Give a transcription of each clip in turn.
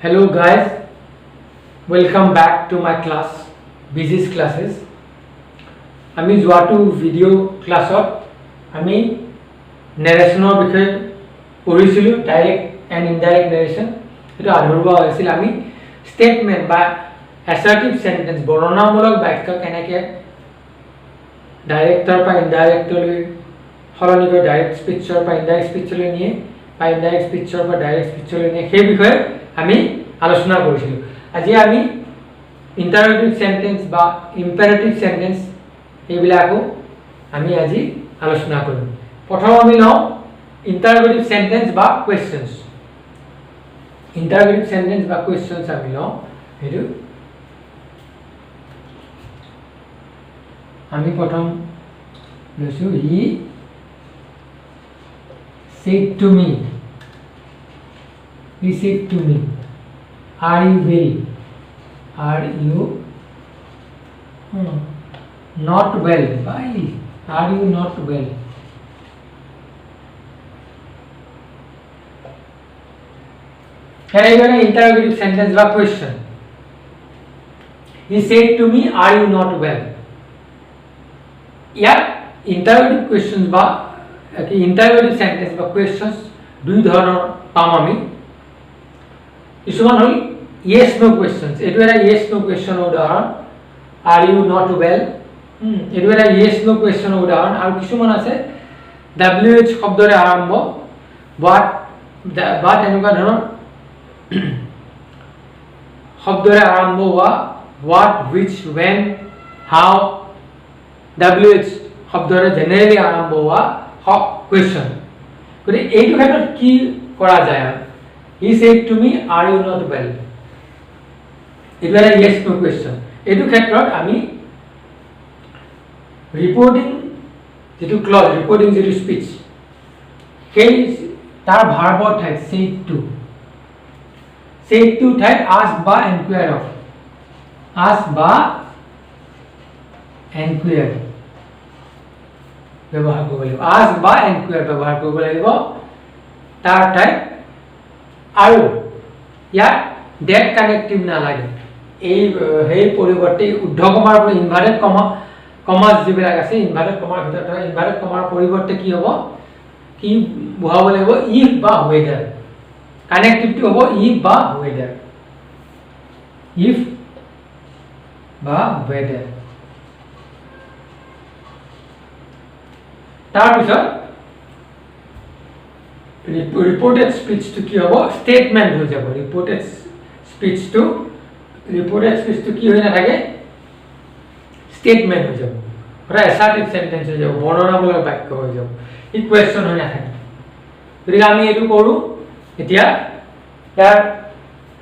Hello guys, welcome back to my class, Business classes. আমি যোৱাটো video ক্লাছত আমি নেৰেশ্যনৰ বিষয়ে পঢ়িছিলোঁ, ডাইৰেক্ট এণ্ড ইনডাইৰেক্ট নেৰেশ্যন। সেইটো আধৰুৱা হৈছিল। আমি ষ্টেটমেণ্ট বা এছাৰ্টিভ চেণ্টেন্স বৰ্ণনামূলক বাক্য কেনেকৈ ডাইৰেক্টৰ পৰা ইনডাইৰেক্টলৈ সলনি কৰি ডাইৰেক্ট স্পীচৰ পৰা ইনডাইৰেক্ট স্পীচলৈ নিয়ে বা ইনডাইৰেক্ট স্পীচৰ পৰা ডাইৰেক্ট স্পীচলৈ নিয়ে সেই বিষয়ে আমি আলোচনা কৰিছিলোঁ। আজি আমি ইণ্টাৰগেটিভ চেণ্টেন্স বা ইম্পেৰেটিভ চেণ্টেন্স এইবিলাকো আমি আজি আলোচনা কৰিম। প্ৰথম আমি লওঁ ইণ্টাৰগেটিভ চেণ্টেন্স বা কুৱেশ্যনছ। ইণ্টাৰগেটিভ চেণ্টেন্স বা কুৱেশ্যনছ আমি লওঁ। সেইটো আমি প্ৰথম লৈছোঁ হি said to me, he said to me, are you well, are you not well, why are you not well? Here is an interrogative sentence or question. He said to me, are you not well? Yeah, interrogative questions বা interrogative sentence বা questions দুই ধৰণৰ পাম আমি। কিছুমান হ'ল yes ন' questions, এইটো এটা ইয়েছ ন' কুৱেশ্যনৰ উদাহৰণ। আৰ ইউ নট ৱেল, এইটো এটা ইয়েছ ন' কুৱেশ্যনৰ উদাহৰণ। আৰু কিছুমান আছে WH শব্দৰে আৰম্ভ বা তেনেকুৱা ধৰণৰ শব্দৰে আৰম্ভ হোৱা what, which, when, how, WH শব্দৰে জেনেৰেলি আৰম্ভ হোৱা কুৱেশ্যন। গতিকে এইটো ক্ষেত্ৰত কি কৰা যায়? He said to me, are you not well, এইটো এটা ইয়েছ ন' কুৱেশ্যন। এইটো ক্ষেত্ৰত আমি ৰিপৰ্টিং যিটো ক্লজ, ৰিপৰ্টিং যিটো স্পীচ, সেই তাৰ ভাৰ্বৰ ঠাইত ছেড টু ঠাইত আস্ক বা এনকুৱায়াৰ অফ, আস্ক বা এনকুৱায়াৰ ব্যৱহাৰ কৰিব লাগিব। আস্ক বা এনকুৱায়াৰ ব্যৱহাৰ কৰিব লাগিব তাৰ ঠাইত। আৰু ইয়াত ডেট কানেক্টিভ নালাগে। সেই পৰিৱৰ্তে ঊৰ্ধ্বকমাৰ পৰা ইনভাৰ্টেড কমাছ যিবিলাক আছে, ইনভাৰ্টেড কমাৰ ভিতৰত ইনভাৰ্টেড কমাৰ পৰিৱৰ্তে কি হ'ব, কি বহাব লাগিব? ইফ বা ৱেডাৰ। কানেক্টিভটো হ'ব ইফ বা ৱেডাৰ, ইফ বা ৱেডাৰ। তাৰপিছত ৰিপৰ্টেড স্পীচটো কি হ'ব? ষ্টেটমেণ্ট হৈ যাব। ৰিপৰ্টেড স্পীচটো কি হৈ নাথাকে? ষ্টেটমেণ্ট হৈ যাব, অৰ্থাৎ এছাৰ্টিভ চেণ্টেন্স হৈ যাব, বৰ্ণনামূলক বাক্য হৈ যাব, ই কুৱেশ্যন হৈ নাথাকে। গতিকে আমি এইটো কৰোঁ এতিয়া, ইয়াৰ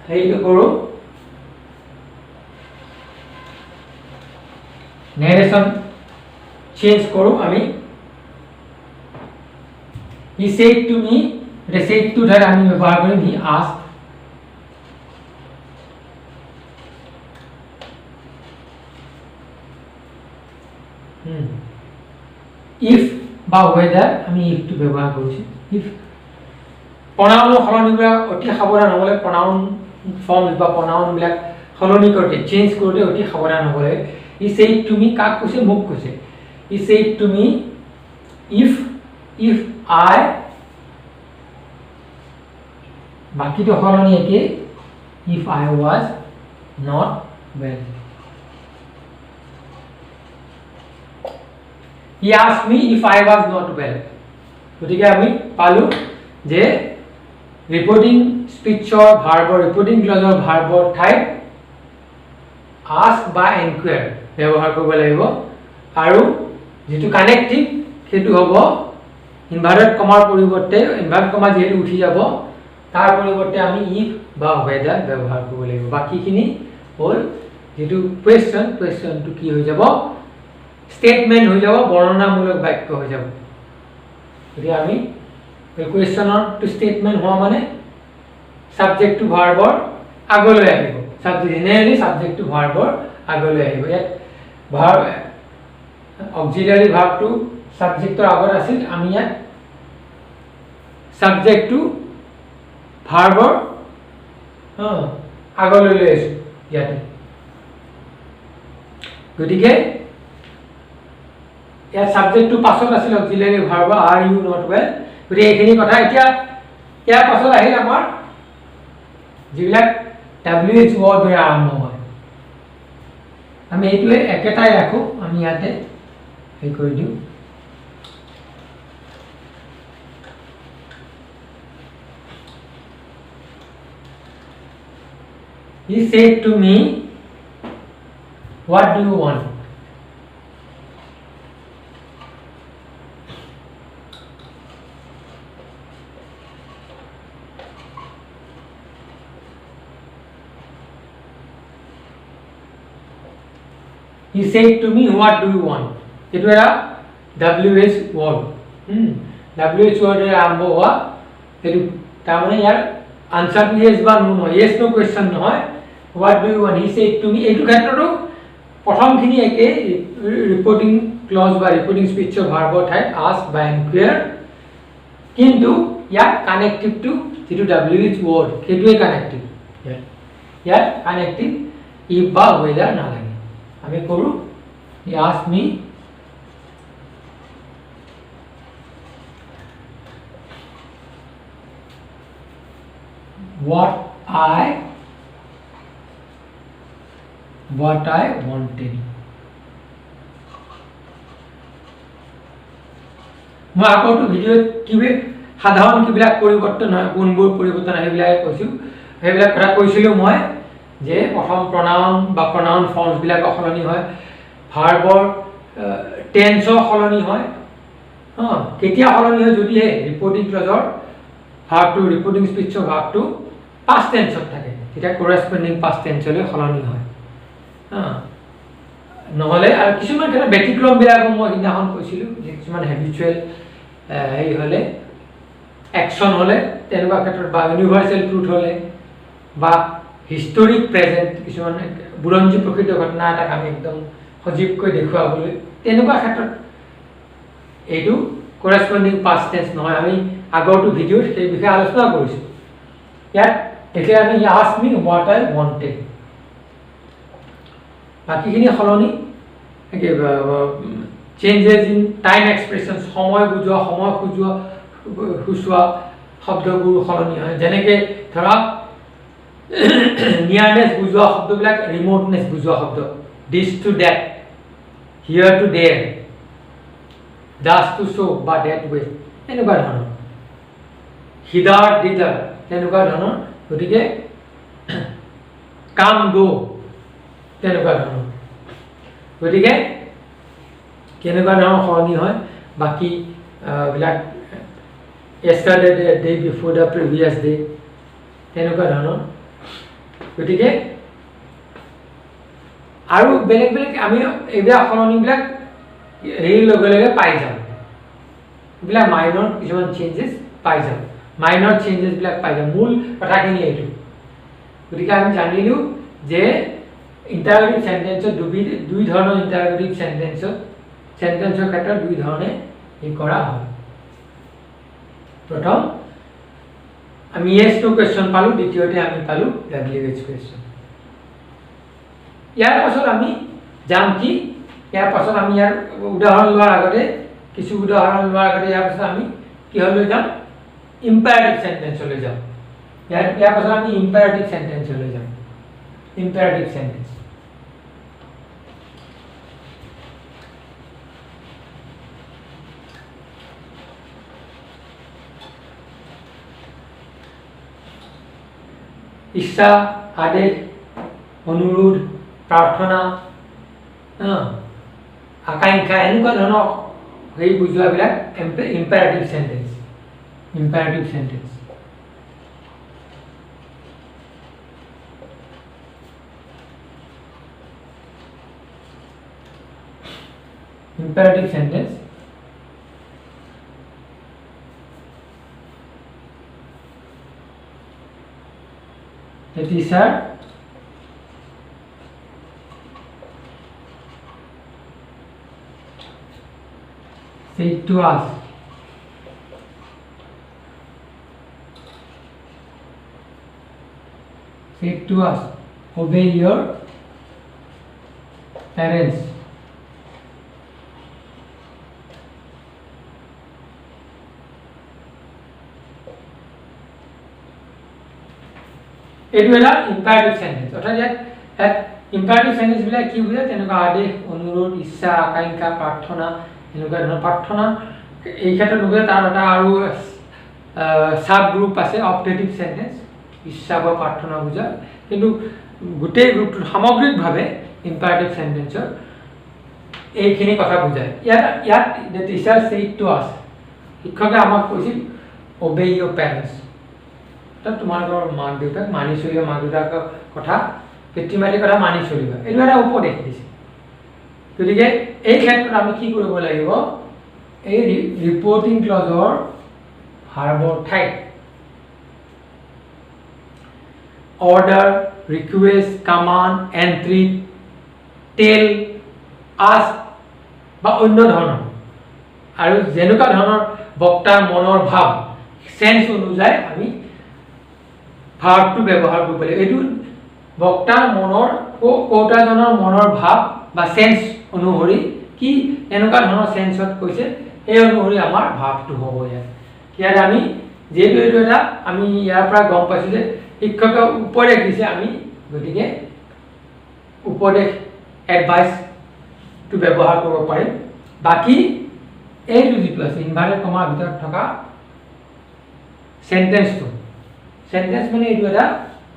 হেৰিটো কৰোঁ, নেৰেশ্যন চেঞ্জ কৰোঁ আমি। He said to me, the said to ঠাইত আমি ব্যৱহাৰ কৰিম he asked, if বা whether আমি if টো ব্যৱহাৰ কৰিছোঁ। if প্ৰনাউনৰ সলনি কৰা অতি সাৱধান হ'ব লাগে। প্ৰনাউন ফৰ্মছ বা প্ৰনাউনবিলাক সলনি কৰোঁতে, চেঞ্জ কৰোঁতে অতি সাৱধান হ'ব লাগে। He said to me কাক কৈছে? মোক কৈছে। He said to me if I, বাকিটো সলনি একে, if I was not well. He asked me if I was not well. গতিকে আমি পালো যে ৰিপৰ্টিং স্পীচৰ ভাৰ্বৰ, ৰিপৰ্টিং ক্লজৰ ভাৰ্বৰ ঠাইত আস্ক বা এনকুৱায়াৰ ব্যৱহাৰ কৰিব লাগিব। আৰু যিটো কানেক্টিভ সেইটো হ'ব ইনভাৰ্টেড কমাৰ পৰিৱৰ্তে, ইনভাৰ্টেড কমা যিহেতু উঠি যাব তাৰ পৰিৱৰ্তে আমি ইফ বা ৱেডাৰ ব্যৱহাৰ কৰিব লাগিব। বাকীখিনি হ'ল যিটো কুৱেশ্যনটো কি হৈ যাব? ষ্টেটমেণ্ট হৈ যাব, বৰ্ণনামূলক বাক্য হৈ যাব। গতিকে আমি কুৱেশ্যনৰ টু ষ্টেটমেণ্ট হোৱা মানে ছাবজেক্ট টু ভাৰ্বৰ আগলৈ আহিব, জেনেৰেলি ছাবজেক্ট টু ভাৰ্বৰ আগলৈ আহিব। ইয়াত অক্সিলাৰী ভাৰ্বটো ছাবজেক্টৰ আগত আছিল, আমি ইয়াত ছাবজেক্ট টু ভাৰ্বৰ हाँ আগলৈ লৈ আছো ইয়াতে গতিকে ইয়াৰ সাবজেক্টটো পাছত আছিল auxiliary verb are you not well গতিকে এইখিনি কথা এতিয়া ইয়াৰ পাছত আহিল আমাৰ যিবিলাক WH ৱৰ্ড দ্বাৰা আৰম্ভ হয় আমি এইটোৱে একেটাই ৰাখো আমি ইয়াতে এই কৰি দিও He said to me, what do you want? He said to me, what do you want? It was a WH word. WH word is আৰম্ভ হোৱা এটো তাৰমানে ইয়াৰ আনসাৰ yes বা no নহয় yes no question নহয় what do you want he said to me এইটো ক্ষেত্ৰটো প্ৰথমখিনি একে ৰিপোৰ্টিং ক্লজ বা ৰিপোৰ্টিং স্পিচৰ ভাৰ্বৰ ঠাইত ask বা inquire কিন্তু ইয়াত কানেক্টিভ টু যেটো WH word সেইটোৱে কানেক্টিভ ইয়াত কানেক্টিভ if বা whether নালাগে আমি কৰো he asked me what I wanted মই আগতো ভিডিওত কিবে সাধাৰণ কিবিলাক পৰিৱৰ্তন হয় গুণবোৰ পৰিৱৰ্তন আহিবিলাক কৈছো সেইবিলাক কথা কৈছিলো মই যে প্ৰথম pronoun বা pronoun forms বিলাক সলনি হয় ভাৰ্বৰ টেন্সৰ সলনি হয় কেতিয়া সলনি হয় যদি ৰিপোৰ্টিং ক্লজৰ ভাৰ্বটো ৰিপোৰ্টিং স্পিচৰ ভাৰ্বটো past tense থাকে এটা corresponding past tense লৈ সলনি হয় নহলে আৰু কিছুমান ক্ষেত্ৰত ব্যতিক্ৰম বিলাক মই ইনাখন কৈছিলো যে কিছুমান habitual এই হলে অ্যাকশন হলে তেনেকুৱা ক্ষেত্ৰত বা ইউনিভাৰ্সাল ট্ৰুথ হলে বা হিষ্টৰিক প্ৰেজেন্ট কিছুমান বুৰঞ্জী প্ৰকৃত ঘটনা এটা আমি একদম সজীৱকৈ দেখুৱাবলৈ তেনেকুৱা ক্ষেত্ৰত এইটো corresponding past tense নহয় আমি আগৰটো ভিডিওত সেই বিষয়ে আলোচনা কৰিছো ইয়াত এতিয়া আমি ask me what I wanted বাকিখিনি সলনি একে changes in time expressions সময় বুজোৱা সময় খুজোৱা খুচুৱা শব্দবোৰ সলনি হয় যেনেকৈ ধৰা nearness বুজোৱা শব্দবিলাক remoteness বুজোৱা শব্দ this to that here to there thus to so বা that way এনেকুৱা ধৰণৰ hither thither তেনেকুৱা ধৰণৰ গতিকে come go তেনেকুৱা ধৰণৰ গতিকে কেনেকুৱা ধৰণৰ সলনি হয় বাকি বিলাক yesterday the day before the previous day তেনেকুৱা ধৰণৰ গতিকে আৰু বেলেগ বেলেগ আমি এইবিলাক সলনিবিলাক এই লগে লগে পাই যাম এইবিলাক মাইনৰ কিছুমান চেঞ্জেস পাই যাম মাইনৰ চেঞ্জেস বিলাক পাই যাম মূল কথাখিনি এইটো গতিকে আমি জানিলো যে ইন্টাৰগেটিভ সেন্টেন্সৰ দুই ধৰণৰ ইন্টাৰগেটিভ সেন্টেন্সৰ ক্ষেত্ৰত দুই ধৰণে ই কৰা হয় প্ৰথম আমি yes no question পালো দ্বিতীয়তে আমি পালো WH question ইয়াৰ পাছত আমি যাম কি ইয়াৰ পাছত আমি ইয়াৰ উদাহৰণ লোৱাৰ আগতে কিছু উদাহৰণ লোৱাৰ আগতে ইয়াৰ পাছত আমি কি হলৈ যাম ইম্পাৰেটিভ সেন্টেন্স লৈ যাম ইয়াৰ পাছত আমি ইম্পাৰেটিভ সেন্টেন্স লৈ যাম ইম্পাৰেটিভ সেন্টেন্স ইচ্ছা আদেশ অনুৰোধ প্ৰাৰ্থনা আকাংক্ষা এনেকুৱা ধৰণৰ হেৰি বুজোৱাবিলাক imperative sentence imperative sentence imperative sentence that is sir say to us to us, obey your parents. এইটো এটা ইম্পাৰেটিভ সেন্টেন্স অৰ্থাৎ ইয়াত ইম্পাৰেটিভ সেন্টেন্স বিলাক কি বুজায় তেনেকুৱা আদেশ অনুৰোধ ইচ্ছা আকাংক্ষা প্ৰাৰ্থনা এনেকুৱা ধৰণৰ প্ৰাৰ্থনা এই ক্ষেত্ৰত বুজায় তাৰ এটা আৰু সাব গ্ৰুপ আছে অপটেটিভ সেন্টেন্স ইচ্ছা বা প্ৰাৰ্থনা বুজায় কিন্তু গোটেই গ্ৰুপটো সামগ্ৰিকভাৱে ইম্পাৰেটিভ সেন্টেন্সৰ এইখিনি কথা বুজায় ইয়াত the teacher said to us শিক্ষকে আমাক কৈছিল obey your parents তোমালোকৰ মাক দেউতাক মানি চলিবা মাক দেউতাকৰ কথা পিতৃ মাতৃৰ কথা মানি চলিবা এইটো এটা উপদেশ দিছে গতিকে এই ক্ষেত্ৰত আমি কি কৰিব লাগিব এই ৰিপৰ্টিং ক্লজৰ ভাৰ্বৰ ঠাইত অৰ্ডাৰ ৰিকুৱেষ্ট কমাণ্ড এন্ট্ৰি টেল আস্ক বা অন্য ধৰণৰ আৰু যেনেকুৱা ধৰণৰ বক্তাৰ মনৰ ভাৱ সেন্স অনুযায়ী আমি ভাৱটো ব্যৱহাৰ কৰিব লাগিব এইটো বক্তাৰ মনৰ কৌতাজনৰ মনৰ ভাৱ বা সেন্স অনুসৰি কি এনেকুৱা ধৰণৰ সেন্সত কৈছে এই অনুসৰি আমাৰ ভাৱটো হ'ব ইয়াত আমি যেহেতু এইটো এটা আমি ইয়াৰ পৰা গম পাইছোঁ যে শিক্ষকে উপদেশ দিছে আমি গতিকে উপদেশ এডভাইচটো ব্যৱহাৰ কৰিব পাৰিম বাকী এইটো যিটো আছে ইনভাৰ্টেড কমাৰ ভিতৰত থকা সেন্টেন্সটো সেন্টেন্স মানে এইটো এটা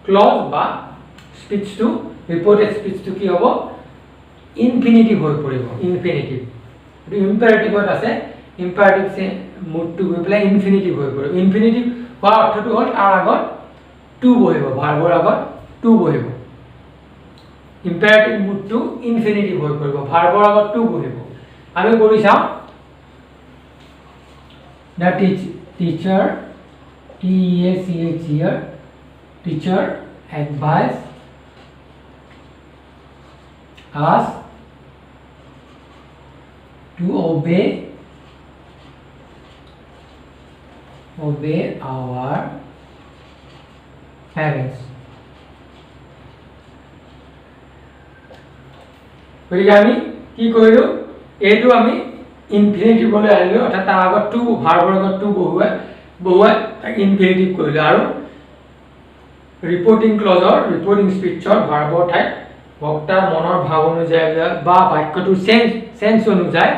ক্লজ বা স্পিচটো ৰিপৰ্টেড স্পিচটো কি হ'ব ইনফিনিটিভ হৈ পৰিব ইনফিনিটিভ এইটো ইম্পাৰেটিভত আছে ইম্পাৰেটিভ মুডটো গৈ পেলাই ইনফিনিটিভ হৈ পৰিব ইনফিনিটিভ হোৱাৰ অৰ্থটো হ'ল তাৰ আগত টু বহিব ভাৰ্বৰ আগত টু বহিব ইম্পাৰেটিভ মুডটো ইনফিনিটিভ হৈ পৰিব ভাৰ্বৰ আগত টু বহিব আমি কৰি চাওঁ the teacher TEACHER teacher advise us to obey our parents গতিকে আমি কি কৰিলোঁ এইটো আমি ইনফিনিটিভলৈ আনিলোঁ অৰ্থাৎ তাৰ আগত টু ভাৰ্বৰ আগত টু বহুৱাই ইনফিনিটিভ কৰিলোঁ আৰু ৰিপৰ্টিং ক্লজৰ ৰিপৰ্টিং স্পিচৰ ভাৰ্বৰ ঠাইত বক্তাৰ মনৰ ভাৱ অনুযায়ী বা বাক্যটোৰ সেন্স অনুযায়ী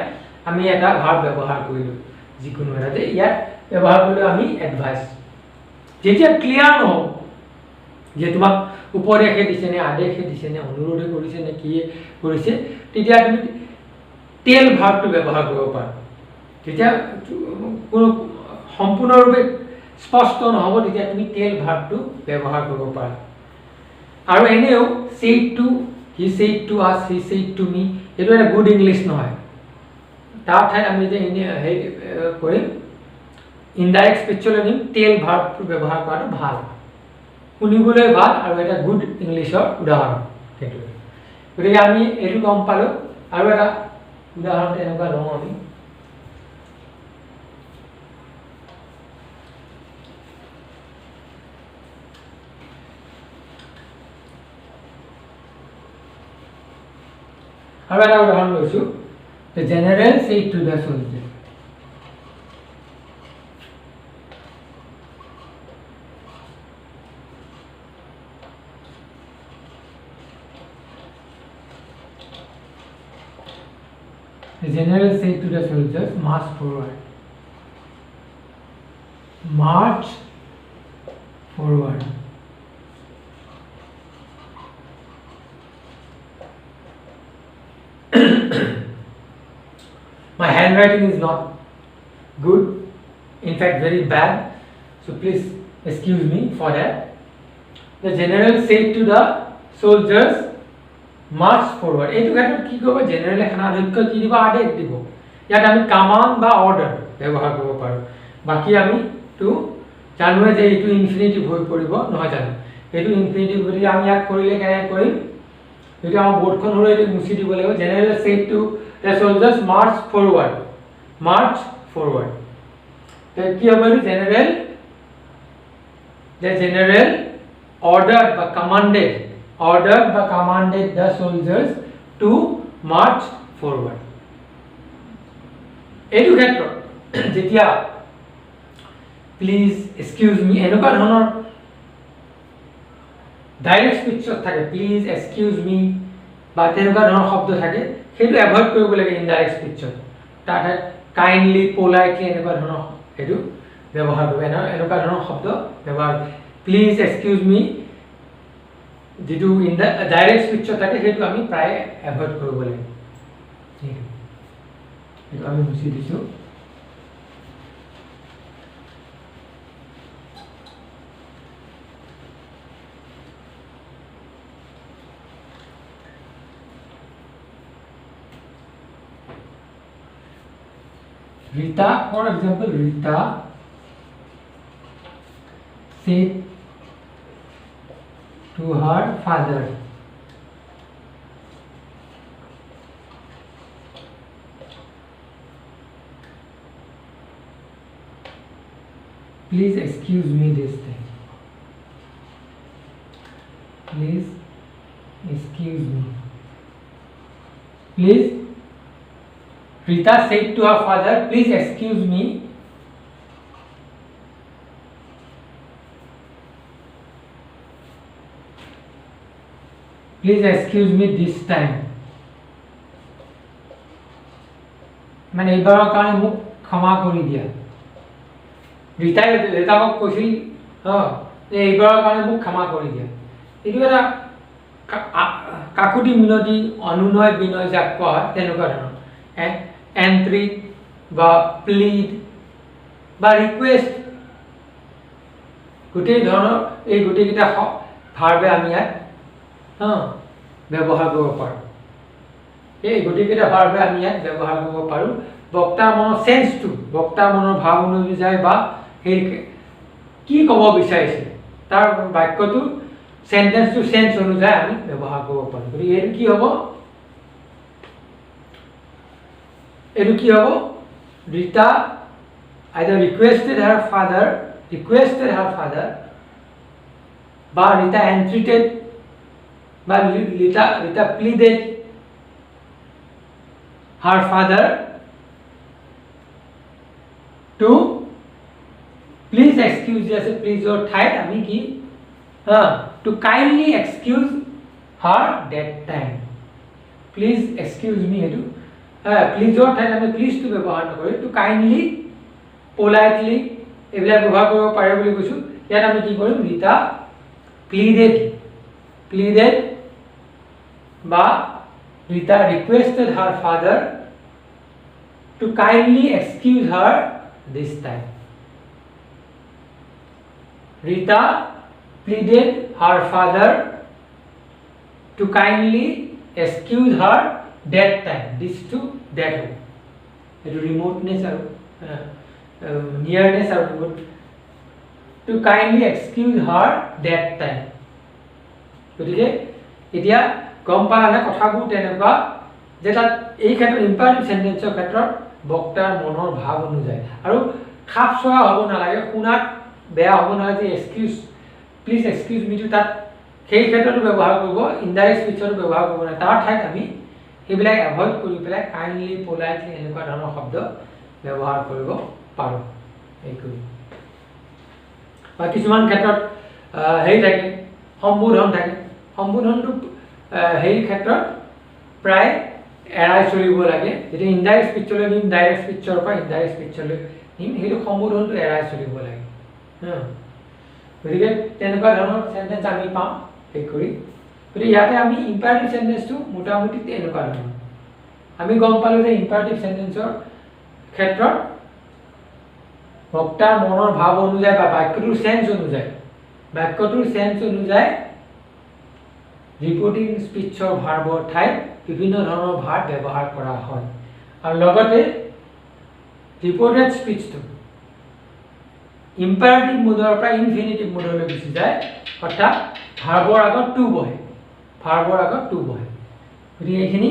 আমি এটা ভাৰ্ব ব্যৱহাৰ কৰিলোঁ যিকোনো এটা যে ইয়াত ব্যৱহাৰ কৰিলোঁ আমি এডভাইচ যেতিয়া ক্লিয়াৰ নহ'ব যে তোমাক উপদেশে দিছে নে আদেশে দিছে নে অনুৰোধে কৰিছে নে কি কৰিছে তেতিয়া তুমি টেল ভাৰ্বটো ব্যৱহাৰ কৰিব পাৰা তেতিয়া কোনো সম্পূৰ্ণৰূপে স্পষ্ট নহ'ব তেতিয়া তুমি টেল ভাৰ্বটো ব্যৱহাৰ কৰিব পাৰা আৰু এনেও said to he said to us he said to me এইটো এটা গুড ইংলিছ নহয় তাৰ ঠাইত আমি যে হেৰি কৰিম ইনডাইৰেক্ট স্পিচলৈ নিম টেল ভাৰ্বটো ব্যৱহাৰ কৰাটো ভাল শুনিবলৈ ভাল আৰু এটা গুড ইংলিছৰ উদাহৰণ সেইটো গতিকে আমি এইটো গম পালোঁ আৰু এটা উদাহৰণ তেনেকুৱা লওঁ আমি আৰু এটা উদাহৰণ লৈছোঁ The general said to the soldier The general said to the soldiers, march forward. March forward. My handwriting is not good, in fact very bad, so please excuse me for that. The general said to the soldiers, march forward. এইটো ক্ষেত্ৰত কি কৰিব general সেনাধ্যক্ষ কি দিব আদেশ দিব ইয়াত আমি কমাণ্ড বা অৰ্ডাৰ ব্যৱহাৰ কৰিব পাৰোঁ বাকী আমি তো জানোৱে যে এইটো ইনফিনিটিভ হৈ পৰিব নহয় জানো এইটো ইনফিনিটিভ গতিকে আমি ইয়াক কৰিলে কেনেকৈ কৰিম এইটো আমাৰ বৰ্ডখন হ'লে এইটো মুচি দিব লাগিব general said to the soldiers march forward তে কি হ'ব এইটো জেনেৰেল ordered বা commanded the soldiers to march forward. এইটো ক্ষেত্ৰত যেতিয়া প্লিজ এক্সকিউজ মি এনেকুৱা ধৰণৰ ডাইৰেক্ট স্পিচত থাকে প্লিজ এক্সকিউজ মি বা তেনেকুৱা ধৰণৰ শব্দ থাকে সেইটো এভয়েড কৰিব লাগে ইনডাইৰেক্ট স্পিচত তাৰ কাইন্ডলি পোলাইটলি এনেকুৱা ধৰণৰ সেইটো ব্যৱহাৰ কৰিব এনেকুৱা ধৰণৰ শব্দ ব্যৱহাৰ প্লিজ এক্সকিউজ মি যেটো ইন দা ডাইৰেক্ট স্পিচত থাকে সেইটো আমি প্ৰায় এভয়েড কৰিব লাগে সেইটো আমি বুজি দিছো Rita, for example, Rita said to her father, please excuse me this time. Please excuse me. Please. Rita said to her father, please excuse me. Please excuse me this time. মানে এইবাৰৰ কাৰণে মোক ক্ষমা কৰি দিয়া ৰীতাই ৰীতাক কৈছিল যে এইবাৰৰ কাৰণে মোক ক্ষমা কৰি দিয়া এইটো এটা কাকুতি মিনতি অনুনয় বিনয় যাক কোৱা হয় তেনেকুৱা ধৰণৰ এন্ট্ৰি বা প্লিড বা ৰিকুৱেষ্ট গোটেই ধৰণৰ এই গোটেইকেইটা ভাৰ্বে আমি ইয়াত ব্যৱহাৰ কৰিব পাৰোঁ এই গোটেইকেইটা ভাৰ্বে আমি ইয়াত ব্যৱহাৰ কৰিব পাৰোঁ বক্তাৰ মনৰ সেন্সটো বক্তাৰ মনৰ ভাৱ অনুযায়ী বা সেই কি ক'ব বিচাৰিছে তাৰ বাক্যটো সেন্টেন্সটো সেন্স অনুযায়ী আমি ব্যৱহাৰ কৰিব পাৰোঁ গতিকে এইটো কি হ'ব Rita either requested her father বা Rita entreated বা Rita pleaded her father to please excuse us please your ঠাইত আমি কি to kindly excuse her that time please excuse me এটো প্লিজ or ঠাইত আমি প্লিজ টু ব্যৱহাৰ নকৰি টু কাইন্ডলি পোলাইটলি এবিলাক ব্যৱহাৰ কৰিব পাৰে বুলি কৈছো ইয়াত আমি কি কৰিম ৰীতা প্লিডেড বা Rita requested her father to kindly excuse her this time Rita pleaded her father to kindly excuse her that time this to that it remoteness or nearness or remote to kindly excuse her that time গতিকে এতিয়া গম পালা না কথাবোৰ তেনেকুৱা যে তাত এই ক্ষেত্ৰত ইম্পাৰেটিভ সেন্টেন্সৰ ক্ষেত্ৰত বক্তাৰ মনৰ ভাৱ অনুযায়ী আৰু খাপ চোৱা হ'ব নালাগে শুনাত বেয়া হ'ব নালাগে প্লিজ এক্সকিউজ মি টু তাত সেই ক্ষেত্ৰতো ব্যৱহাৰ কৰিব ইনডাইৰেক্ট স্পিচতো ব্যৱহাৰ কৰিব না তাৰ ঠাইত আমি সেইবিলাক এভয়েড কৰি পেলাই কাইন্ডলি পোলাইটলি এনেকুৱা ধৰণৰ শব্দ ব্যৱহাৰ কৰিব পাৰোঁ এই কৰি বা কিছুমান ক্ষেত্ৰত হেৰি থাকে সম্বোধন থাকে সম্বোধনটো হেৰি ক্ষেত্ৰত প্ৰায় এৰাই চলিব লাগে যেতিয়া ইনডাইৰেক্ট স্পিচলৈ নিম ডাইৰেক্ট স্পিচৰ পৰা ইনডাইৰেক্ট স্পিচলৈ নিম সেইটো সম্বোধনটো এৰাই চলিব লাগে গতিকে তেনেকুৱা ধৰণৰ সেন্টেন্স আমি পাম এই কৰি গতিকে ইয়াতে আমি ইম্পাৰেটিভ সেন্টেন্সটো মোটামুটি তেনেকুৱা ধৰণৰ আমি গম পালোঁ যে ইম্পাৰেটিভ সেন্টেন্সৰ ক্ষেত্ৰত বক্তাৰ মনৰ ভাৱ অনুযায়ী বা বাক্যটোৰ সেন্স অনুযায়ী ৰিপৰ্টিং স্পিচৰ ভাৰ্বৰ ঠাইত বিভিন্ন ধৰণৰ ভাৰ্ব ব্যৱহাৰ কৰা হয় আৰু লগতে ৰিপৰ্টেড স্পিচটো ইম্পাৰেটিভ মোডৰ পৰা ইনফিনিটিভ মোডলৈ গুচি যায় অৰ্থাৎ ভাৰ্বৰ আগত টু বহে গতিকে এইখিনি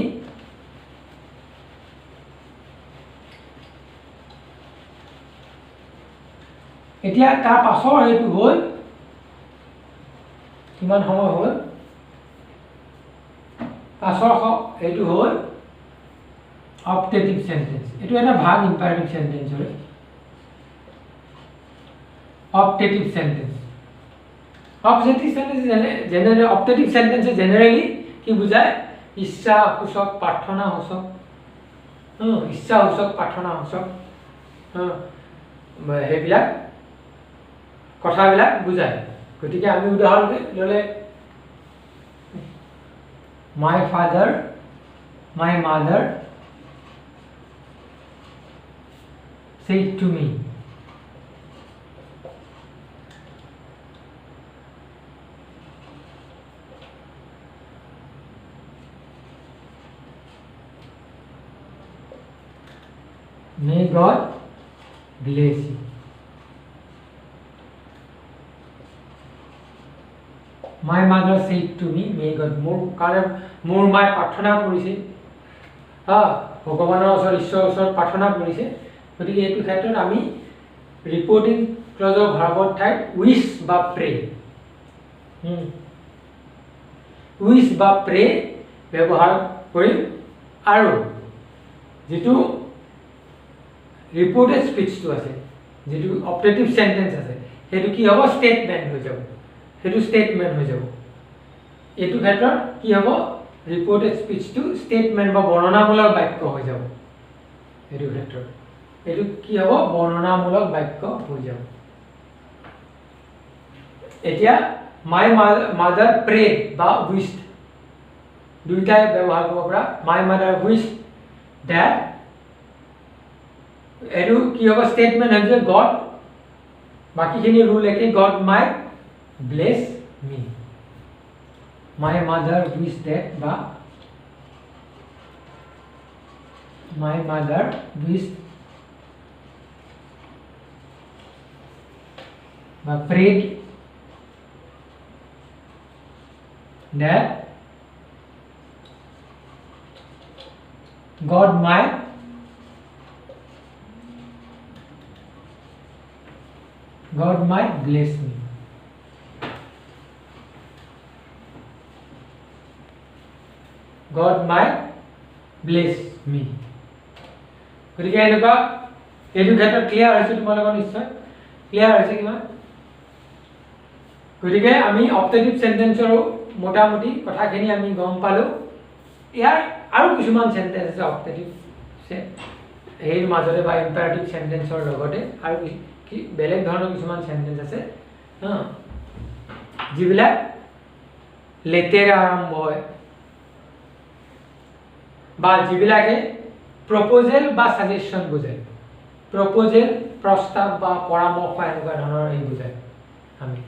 এতিয়া তাৰ পাছৰ হেতু হ'ল কিমান সময় হ'ল পাছৰ এইটো হ'ল অপটেটিভ সেন্টেন্স এটো এটা ভাগ ইম্পাৰেটিভ সেন্টেন্স হয় optative sentence optative sentence generally optative sentence generally কি বুজায় ইচ্ছা সূচক প্ৰাৰ্থনা সূচক ইচ্ছা সূচক প্ৰাৰ্থনা সূচক হেবিলাক কথাবিলাক বুজায় গতিকে আমি উদাহৰণ ললে my father my mother said to me may God bless you my mother said to me may God মোৰ মায়ে প্ৰাৰ্থনা কৰিছে ভগৱানৰ ওচৰত ঈশ্বৰৰ ওচৰত প্ৰাৰ্থনা কৰিছে গতিকে এইটো ক্ষেত্ৰত আমি ৰিপৰ্টিং ক্লজৰ ভাৰ্বৰ ঠাইত উইশ বা প্ৰে উইশ বা প্ৰে ব্যৱহাৰ কৰিম আৰু যেটো ৰিপৰ্টেড স্পিচটো আছে যেটো অপটেটিভ সেন্টেন্স আছে হেতু কি হ'ব স্টেটমেন্ট হৈ যাব হেতু স্টেটমেন্ট হৈ যাব এটো ক্ষেত্ৰত কি হ'ব ৰিপৰ্টেড স্পিচটো স্টেটমেন্ট বা বৰ্ণনামূলক বাক্য হৈ যাব এটো ক্ষেত্ৰত এটো কি হ'ব বৰ্ণনামূলক বাক্য হৈ যাব এতিয়া মাই মাদাৰ প্ৰেড বা উইশড দুইটাই ব্যৱহাৰ কৰিব পৰা মাই মাদাৰ উইশড দ্যাট এটো কি হ'ব স্টেটমেন্ট হৈছে গড বাকিখিনি রুল একে god my bless me my mother wished that ba my mother wished ba prayed that God might bless me God might bless me গতিকে এনেকুৱা এইটো ক্ষেত্ৰত ক্লিয়াৰ হৈছে তোমালোকৰ নিশ্চয় ক্লিয়াৰ হৈছে কিমান গতিকে আমি অপটেটিভ সেন্টেন্সৰ মোটামুটি কথাখিনি আমি গম পালো ইয়াৰ আৰু কিছুমান সেন্টেন্স আছে অপটেটিভ এৰ মাজতে বা ইম্পাৰেটিভ সেন্টেন্সৰ লগতে আৰু কি বেলেগ ধৰণৰ কিছুমান সেন্টেন্স আছে যিবিলাক লেটেৰে আৰম্ভ হয় বা যিবিলাকে প্ৰপ'জেল বা সাজেশন বুজায় প্ৰপ'জেল প্ৰস্তাৱ বা পৰামৰ্শ এনেকুৱা ধৰণৰ এই বুজায় আমি